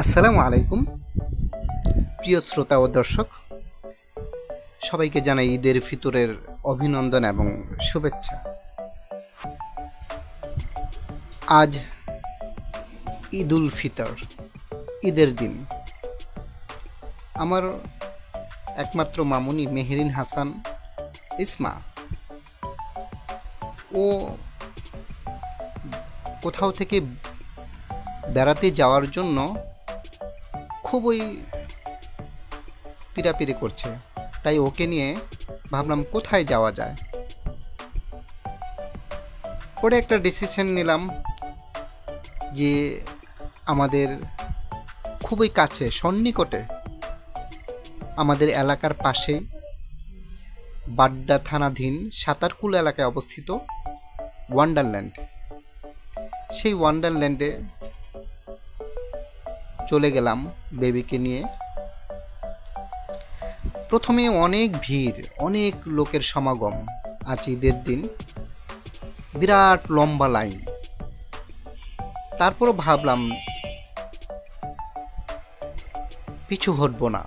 আসসালামু আলাইকুম প্রিয় শ্রোতা ও দর্শক, সবাইকে জানাই ঈদের ফিতরের অভিনন্দন এবং শুভেচ্ছা। আজ ঈদ উল ফিতর, ঈদের দিন। আমার একমাত্র মামুনি মেহেরিন হাসান ইসমা, ও কোথাও থেকে বেড়াতে যাওয়ার জন্য খুবই পিড়াপিড়ি করছে, তাই ওকে নিয়ে ভাবলাম কোথায় যাওয়া যায়। পরে একটা ডিসিশন নিলাম যে আমাদের খুবই কাছে, সন্নিকটে, আমাদের এলাকার পাশেই বাড্ডা থানাধীন সাতারকুল এলাকায় অবস্থিত ওয়ান্ডারল্যান্ড, সেই ওয়ান্ডারল্যান্ডে চলে গেলাম বেবিকে নিয়ে। প্রথমে অনেক ভিড়, অনেক লোকের সমাগম। আজ ঈদের দিন, বিরাট লম্বা লাইন। তারপরও ভাবলাম পিছু হটব না।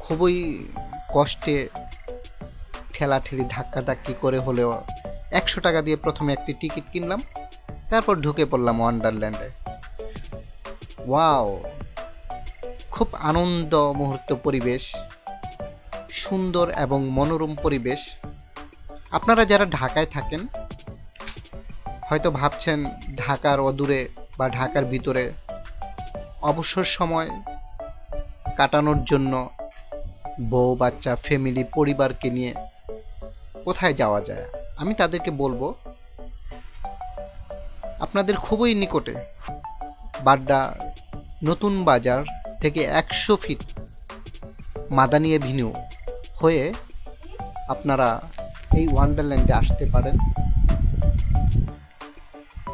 খুবই কষ্টে ঠেলাঠেলি ধাক্কাধাক্কি করে হলেও 100 টাকা দিয়ে প্রথমে একটি টিকিট কিনলাম, তারপর ঢুকে পড়লাম ওয়ান্ডারল্যান্ডে। ওয়াও, খুব আনন্দ মুহূর্ত পরিবেশ, সুন্দর এবং মনোরম পরিবেশ। আপনারা যারা ঢাকায় থাকেন হয়তো ভাবছেন ঢাকার অদূরে বা ঢাকার ভিতরে অবসর সময় কাটানোর জন্য বউ বাচ্চা ফ্যামিলি পরিবারকে নিয়ে কোথায় যাওয়া যায়। আমি তাদেরকে বলবো আপনাদের খুবই নিকটে বাড্ডা নতুন বাজার থেকে 100 ফিট মাদানী এভিনিউ হয়ে আপনারা এই ওয়ান্ডারল্যান্ডে আসতে পারেন।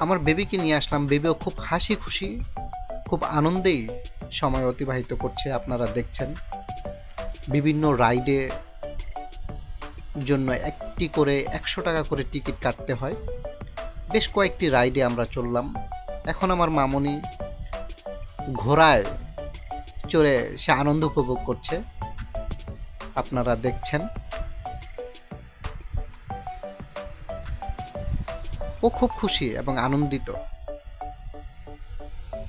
আমার বেবিকে নিয়ে আসলাম, বেবিও খুব হাসি খুশি, খুব আনন্দেই সময় অতিবাহিত করছে। আপনারা দেখছেন বিভিন্ন রাইডে জন্য একটি করে 100 টাকা করে টিকিট কাটতে হয়। বেশ কয়েকটি রাইডে আমরা চললাম। এখন আমার মামুনি ঘোড়ায় চড়ে সে আনন্দ উপভোগ করছে, আপনারা দেখছেন। ও খুব খুশি এবং আনন্দিত।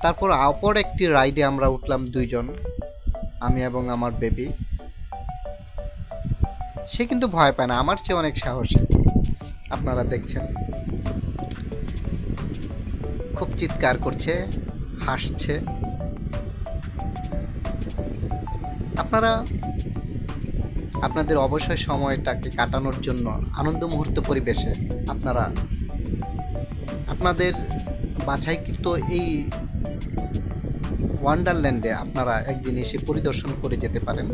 তারপর অপর একটি রাইডে আমরা উঠলাম দুইজন, আমি এবং আমার বেবি। সে কিন্তু ভয় পায় না, আমার চেয়ে অনেক সাহসী, আপনারা দেখছেন। খুব চিৎকার করছে, হাসছে। আপনারা আপনাদের অবসর সময়টাকে কাটানোর জন্য আনন্দ মুহূর্ত পরিবেশে আপনারা আপনাদের বাছাইকৃত এই ওয়ান্ডারল্যান্ডে আপনারা একদিন এসে পরিদর্শন করে যেতে পারেন।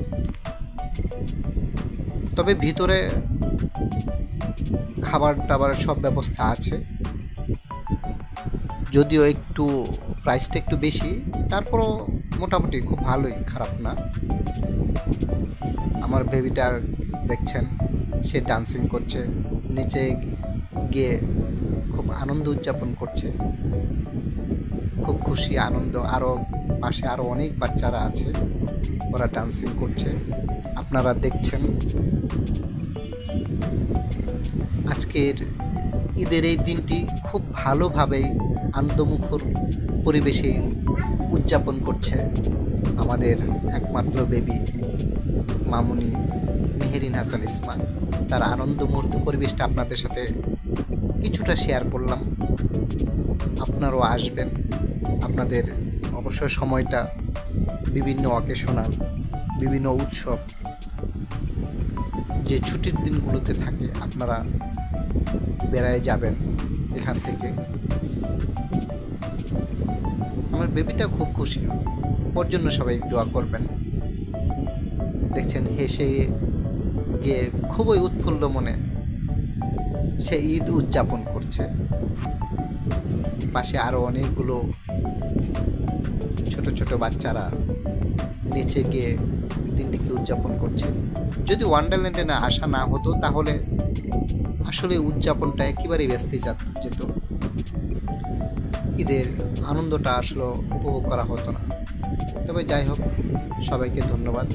তবে ভিতরে খাবার টাবারের সব ব্যবস্থা আছে, যদিও একটু প্রাইসটা একটু বেশি, তারপরও মোটামুটি খুব ভালোই, খারাপ না। আমার বেবিটা দেখছেন, সে ডান্সিং করছে, নিচে গিয়ে খুব আনন্দ উদযাপন করছে, খুব খুশি আনন্দ। আরও পাশে আরও অনেক বাচ্চারা আছে, ওরা ডান্সিং করছে, আপনারা দেখছেন। আজকের ঈদের এই দিনটি খুব ভালোভাবেই আনন্দমুখর পরিবেশে উদযাপন করছে আমাদের একমাত্র বেবি মামুনি মেহেরিন হাসান ইসমা। তার আনন্দ মুহূর্ত পরিবেশটা আপনাদের সাথে কিছুটা শেয়ার করলাম। আপনারাও আসবেন, আপনাদের অবসর সময়টা বিভিন্ন অকেশনাল, বিভিন্ন উৎসব যে ছুটির দিনগুলোতে থাকে, আপনারা বেড়ায় যাবেন এখান থেকে। আমার বেবিটা খুব খুশি, ওর জন্য সবাই দোয়া করবেন। দেখছেন হেসে গিয়ে খুবই উৎফুল্ল মনে সে ঈদ উদযাপন করছে। পাশে আরো অনেকগুলো ছোট ছোট বাচ্চারা নিচে গিয়ে দিনটিকে উদযাপন করছে। যদি ওয়ান্ডারল্যান্ডে না আসা না হতো তাহলে আসলে উদযাপনটা একেবারেই ব্যস্ত যেত। ঈদের আনন্দটা আসলে উপভোগ করা হতো না। তবে যাই হোক, সবাইকে ধন্যবাদ।